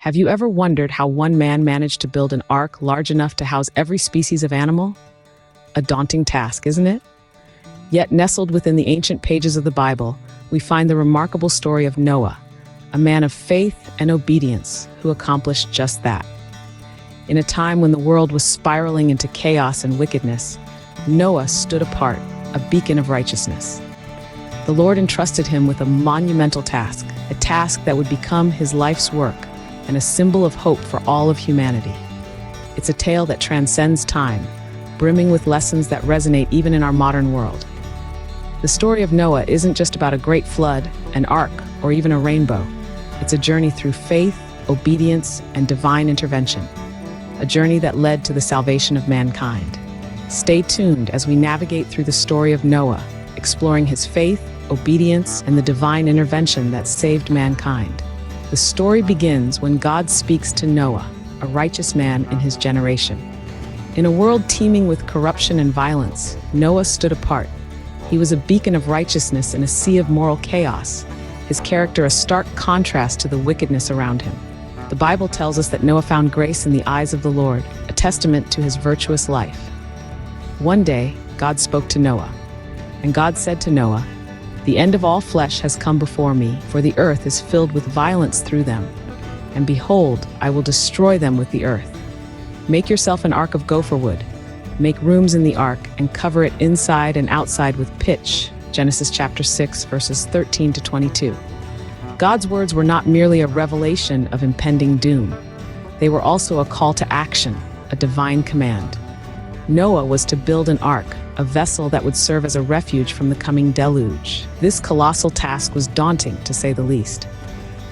Have you ever wondered how one man managed to build an ark large enough to house every species of animal? A daunting task, isn't it? Yet nestled within the ancient pages of the Bible, we find the remarkable story of Noah, a man of faith and obedience who accomplished just that. In a time when the world was spiraling into chaos and wickedness, Noah stood apart, a beacon of righteousness. The Lord entrusted him with a monumental task, a task that would become his life's work and a symbol of hope for all of humanity. It's a tale that transcends time, brimming with lessons that resonate even in our modern world. The story of Noah isn't just about a great flood, an ark, or even a rainbow. It's a journey through faith, obedience, and divine intervention. A journey that led to the salvation of mankind. Stay tuned as we navigate through the story of Noah, exploring his faith, obedience, and the divine intervention that saved mankind. The story begins when God speaks to Noah, a righteous man in his generation. In a world teeming with corruption and violence, Noah stood apart. He was a beacon of righteousness in a sea of moral chaos, his character a stark contrast to the wickedness around him. The Bible tells us that Noah found grace in the eyes of the Lord, a testament to his virtuous life. One day, God spoke to Noah, and God said to Noah, "The end of all flesh has come before me, for the earth is filled with violence through them. And behold, I will destroy them with the earth. Make yourself an ark of gopher wood. Make rooms in the ark and cover it inside and outside with pitch." Genesis chapter 6, verses 13 to 22. God's words were not merely a revelation of impending doom. They were also a call to action, a divine command. Noah was to build an ark, a vessel that would serve as a refuge from the coming deluge. This colossal task was daunting, to say the least.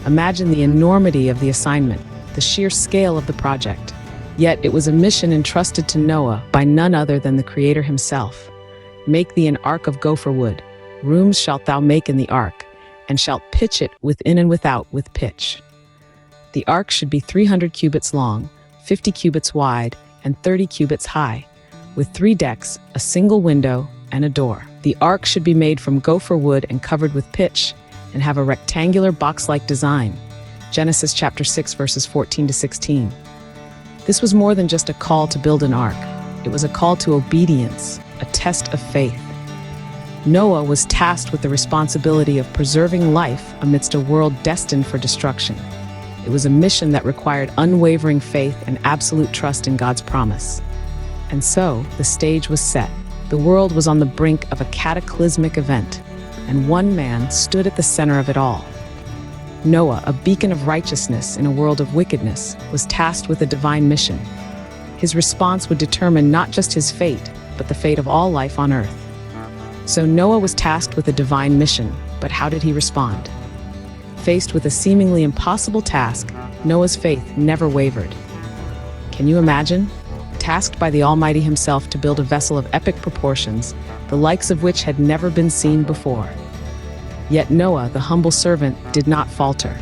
Imagine the enormity of the assignment, the sheer scale of the project. Yet it was a mission entrusted to Noah by none other than the Creator himself. "Make thee an ark of gopher wood. Rooms shalt thou make in the ark, and shalt pitch it within and without with pitch." The ark should be 300 cubits long, 50 cubits wide, and 30 cubits high, with 3 decks, a single window, and a door. The ark should be made from gopher wood and covered with pitch, and have a rectangular box-like design. Genesis chapter 6, verses 14 to 16. This was more than just a call to build an ark. It was a call to obedience, a test of faith. Noah was tasked with the responsibility of preserving life amidst a world destined for destruction. It was a mission that required unwavering faith and absolute trust in God's promise. And so, the stage was set. The world was on the brink of a cataclysmic event, and one man stood at the center of it all. Noah, a beacon of righteousness in a world of wickedness, was tasked with a divine mission. His response would determine not just his fate, but the fate of all life on earth. So Noah was tasked with a divine mission, but how did he respond? Faced with a seemingly impossible task, Noah's faith never wavered. Can you imagine? Tasked by the Almighty himself to build a vessel of epic proportions, the likes of which had never been seen before. Yet Noah, the humble servant, did not falter.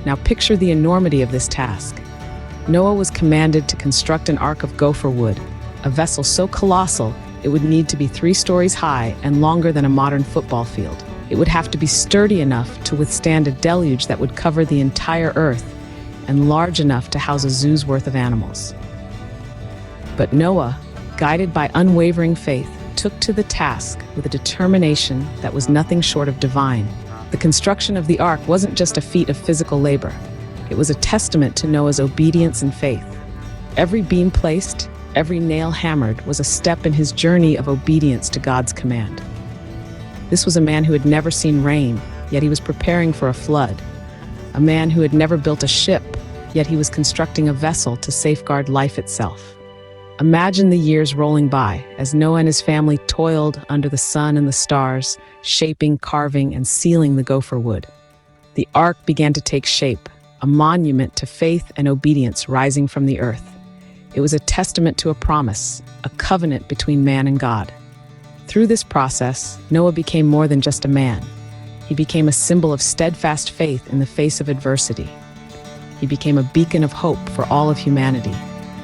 Now picture the enormity of this task. Noah was commanded to construct an ark of gopher wood, a vessel so colossal it would need to be 3 stories high and longer than a modern football field. It would have to be sturdy enough to withstand a deluge that would cover the entire earth, and large enough to house a zoo's worth of animals. But Noah, guided by unwavering faith, took to the task with a determination that was nothing short of divine. The construction of the ark wasn't just a feat of physical labor. It was a testament to Noah's obedience and faith. Every beam placed, every nail hammered was a step in his journey of obedience to God's command. This was a man who had never seen rain, yet he was preparing for a flood. A man who had never built a ship, yet he was constructing a vessel to safeguard life itself. Imagine the years rolling by as Noah and his family toiled under the sun and the stars, shaping, carving, and sealing the gopher wood. The ark began to take shape, a monument to faith and obedience rising from the earth. It was a testament to a promise, a covenant between man and God. Through this process, Noah became more than just a man. He became a symbol of steadfast faith in the face of adversity. He became a beacon of hope for all of humanity,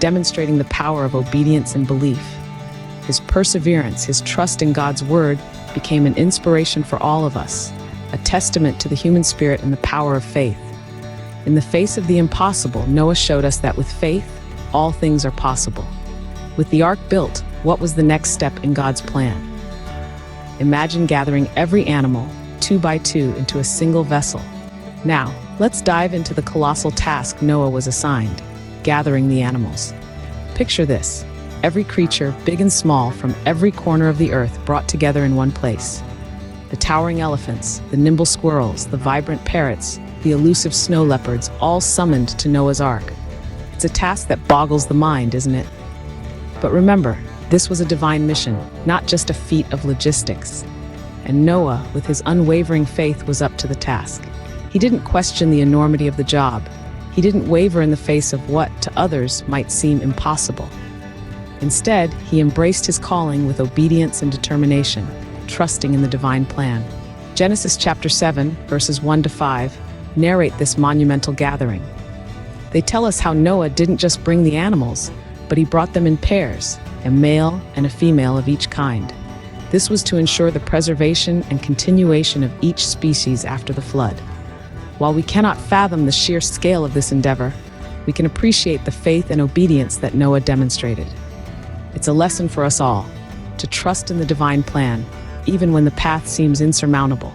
demonstrating the power of obedience and belief. His perseverance, his trust in God's word, became an inspiration for all of us, a testament to the human spirit and the power of faith. In the face of the impossible, Noah showed us that with faith, all things are possible. With the ark built, what was the next step in God's plan? Imagine gathering every animal, 2 by 2, into a single vessel. Now, let's dive into the colossal task Noah was assigned, gathering the animals. Picture this: every creature, big and small, from every corner of the earth brought together in one place. The towering elephants, the nimble squirrels, the vibrant parrots, the elusive snow leopards, all summoned to Noah's Ark. It's a task that boggles the mind, isn't it? But remember, this was a divine mission, not just a feat of logistics. And Noah, with his unwavering faith, was up to the task. He didn't question the enormity of the job. He didn't waver in the face of what, to others, might seem impossible. Instead, he embraced his calling with obedience and determination, trusting in the divine plan. Genesis chapter 7, verses 1 to 5, narrate this monumental gathering. They tell us how Noah didn't just bring the animals, but he brought them in pairs, a male and a female of each kind. This was to ensure the preservation and continuation of each species after the flood. While we cannot fathom the sheer scale of this endeavor, we can appreciate the faith and obedience that Noah demonstrated. It's a lesson for us all, to trust in the divine plan, even when the path seems insurmountable.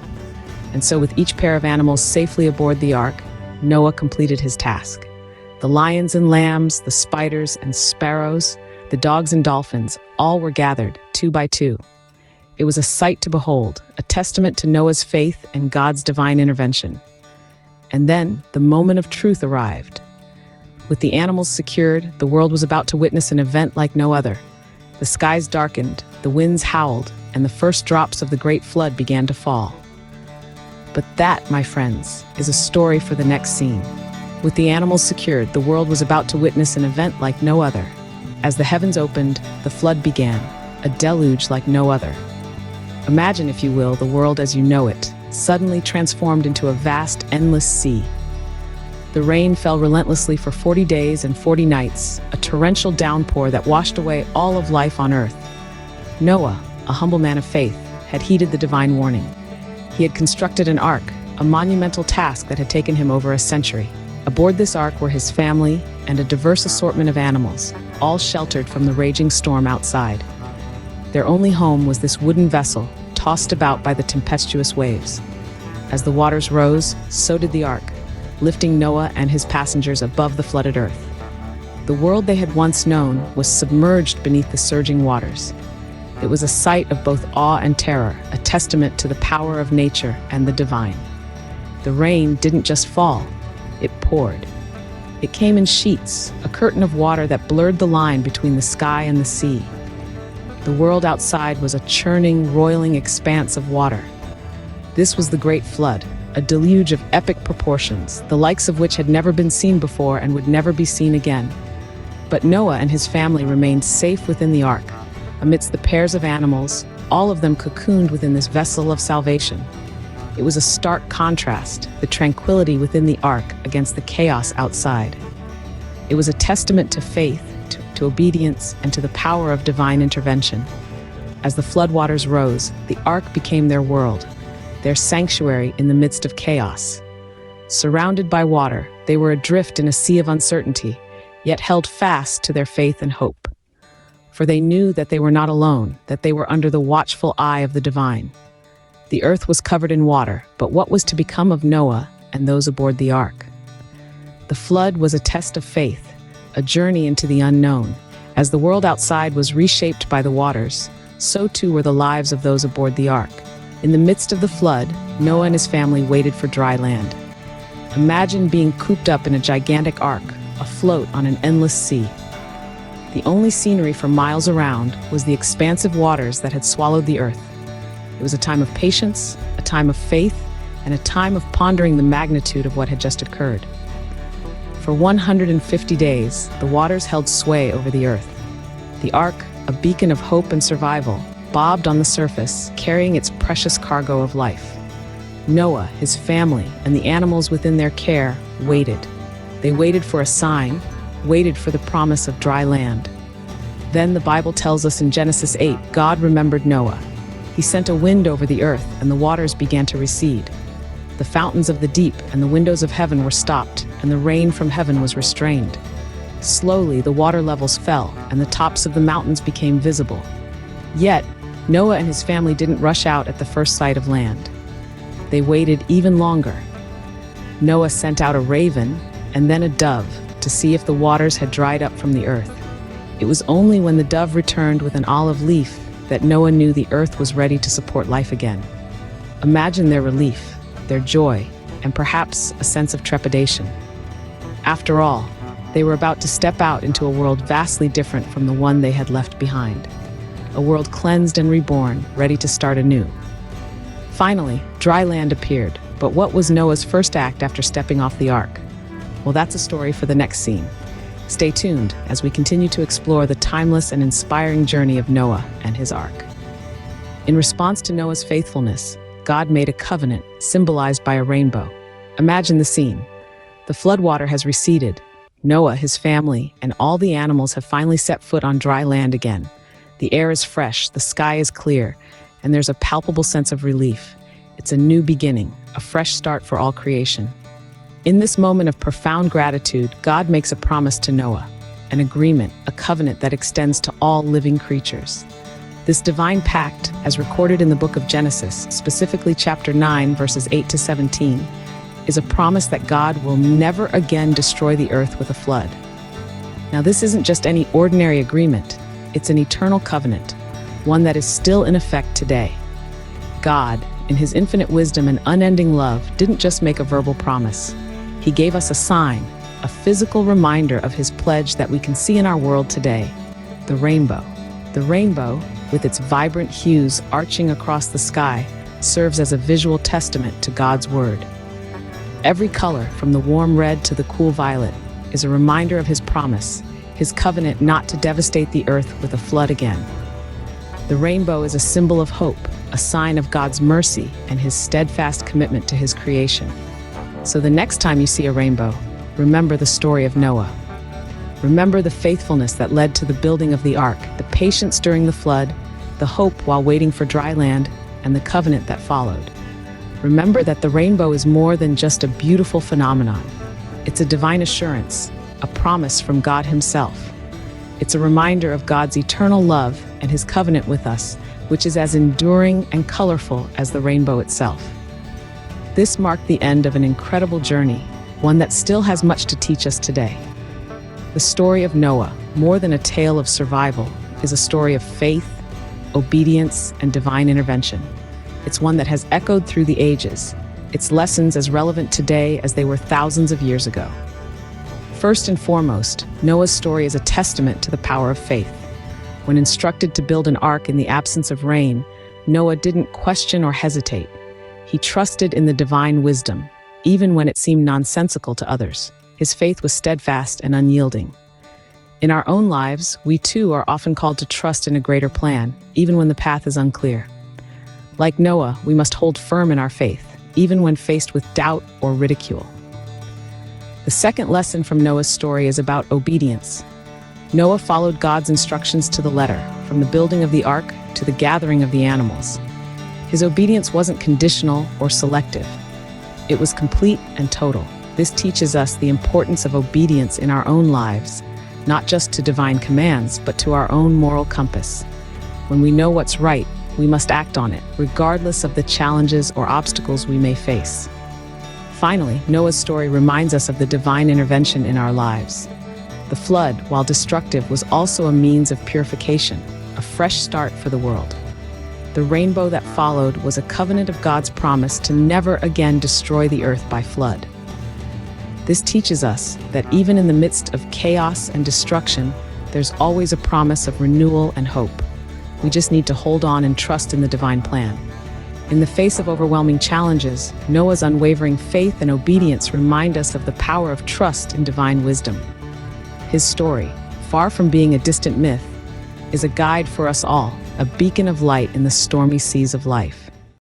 And so with each pair of animals safely aboard the ark, Noah completed his task. The lions and lambs, the spiders and sparrows, the dogs and dolphins, all were gathered, 2 by 2. It was a sight to behold, a testament to Noah's faith and God's divine intervention. And then the moment of truth arrived. With the animals secured, the world was about to witness an event like no other. The skies darkened, the winds howled, and the first drops of the great flood began to fall. But that, my friends, is a story for the next scene. With the animals secured, the world was about to witness an event like no other. As the heavens opened, the flood began, a deluge like no other. Imagine, if you will, the world as you know it, suddenly transformed into a vast, endless sea. The rain fell relentlessly for 40 days and 40 nights, a torrential downpour that washed away all of life on earth. Noah, a humble man of faith, had heeded the divine warning. He had constructed an ark, a monumental task that had taken him over a century. Aboard this ark were his family and a diverse assortment of animals, all sheltered from the raging storm outside. Their only home was this wooden vessel, tossed about by the tempestuous waves. As the waters rose, so did the ark, lifting Noah and his passengers above the flooded earth. The world they had once known was submerged beneath the surging waters. It was a sight of both awe and terror, a testament to the power of nature and the divine. The rain didn't just fall, it poured. It came in sheets, a curtain of water that blurred the line between the sky and the sea. The world outside was a churning, roiling expanse of water. This was the Great Flood, a deluge of epic proportions, the likes of which had never been seen before and would never be seen again. But Noah and his family remained safe within the ark, amidst the pairs of animals, all of them cocooned within this vessel of salvation. It was a stark contrast, the tranquility within the ark against the chaos outside. It was a testament to faith, to obedience, and to the power of divine intervention. As the floodwaters rose, the ark became their world, their sanctuary in the midst of chaos. Surrounded by water, they were adrift in a sea of uncertainty, yet held fast to their faith and hope. For they knew that they were not alone, that they were under the watchful eye of the divine. The earth was covered in water, but what was to become of Noah and those aboard the ark? The flood was a test of faith, a journey into the unknown. As the world outside was reshaped by the waters, so too were the lives of those aboard the ark. In the midst of the flood, Noah and his family waited for dry land. Imagine being cooped up in a gigantic ark, afloat on an endless sea. The only scenery for miles around was the expansive waters that had swallowed the earth. It was a time of patience, a time of faith, and a time of pondering the magnitude of what had just occurred. For 150 days, the waters held sway over the earth. The ark, a beacon of hope and survival, bobbed on the surface, carrying its precious cargo of life. Noah, his family, and the animals within their care waited. They waited for a sign, waited for the promise of dry land. Then the Bible tells us in Genesis 8, God remembered Noah. He sent a wind over the earth, and the waters began to recede. The fountains of the deep and the windows of heaven were stopped, and the rain from heaven was restrained. Slowly, the water levels fell, and the tops of the mountains became visible. Yet, Noah and his family didn't rush out at the first sight of land. They waited even longer. Noah sent out a raven and then a dove to see if the waters had dried up from the earth. It was only when the dove returned with an olive leaf that Noah knew the earth was ready to support life again. Imagine their relief, their joy, and perhaps a sense of trepidation. After all, they were about to step out into a world vastly different from the one they had left behind. A world cleansed and reborn, ready to start anew. Finally, dry land appeared, but what was Noah's first act after stepping off the ark? Well, that's a story for the next scene. Stay tuned as we continue to explore the timeless and inspiring journey of Noah and his ark. In response to Noah's faithfulness, God made a covenant symbolized by a rainbow. Imagine the scene. The floodwater has receded. Noah, his family, and all the animals have finally set foot on dry land again. The air is fresh, the sky is clear, and there's a palpable sense of relief. It's a new beginning, a fresh start for all creation. In this moment of profound gratitude, God makes a promise to Noah, an agreement, a covenant that extends to all living creatures. This divine pact, as recorded in the book of Genesis, specifically chapter 9, verses 8 to 17, is a promise that God will never again destroy the earth with a flood. Now, this isn't just any ordinary agreement. It's an eternal covenant, one that is still in effect today. God, in his infinite wisdom and unending love, didn't just make a verbal promise. He gave us a sign, a physical reminder of his pledge that we can see in our world today, the rainbow. The rainbow, with its vibrant hues arching across the sky, serves as a visual testament to God's word. Every color, from the warm red to the cool violet, is a reminder of his promise, his covenant not to devastate the earth with a flood again. The rainbow is a symbol of hope, a sign of God's mercy and his steadfast commitment to his creation. So the next time you see a rainbow, remember the story of Noah. Remember the faithfulness that led to the building of the ark, the patience during the flood, the hope while waiting for dry land, and the covenant that followed. Remember that the rainbow is more than just a beautiful phenomenon. It's a divine assurance, a promise from God himself. It's a reminder of God's eternal love and his covenant with us, which is as enduring and colorful as the rainbow itself. This marked the end of an incredible journey, one that still has much to teach us today. The story of Noah, more than a tale of survival, is a story of faith, obedience, and divine intervention. It's one that has echoed through the ages, its lessons as relevant today as they were thousands of years ago. First and foremost, Noah's story is a testament to the power of faith. When instructed to build an ark in the absence of rain, Noah didn't question or hesitate. He trusted in the divine wisdom, even when it seemed nonsensical to others. His faith was steadfast and unyielding. In our own lives, we too are often called to trust in a greater plan, even when the path is unclear. Like Noah, we must hold firm in our faith, even when faced with doubt or ridicule. The second lesson from Noah's story is about obedience. Noah followed God's instructions to the letter, from the building of the ark to the gathering of the animals. His obedience wasn't conditional or selective. It was complete and total. This teaches us the importance of obedience in our own lives, not just to divine commands, but to our own moral compass. When we know what's right, we must act on it, regardless of the challenges or obstacles we may face. Finally, Noah's story reminds us of the divine intervention in our lives. The flood, while destructive, was also a means of purification, a fresh start for the world. The rainbow that followed was a covenant of God's promise to never again destroy the earth by flood. This teaches us that even in the midst of chaos and destruction, there's always a promise of renewal and hope. We just need to hold on and trust in the divine plan. In the face of overwhelming challenges, Noah's unwavering faith and obedience remind us of the power of trust in divine wisdom. His story, far from being a distant myth, is a guide for us all, a beacon of light in the stormy seas of life.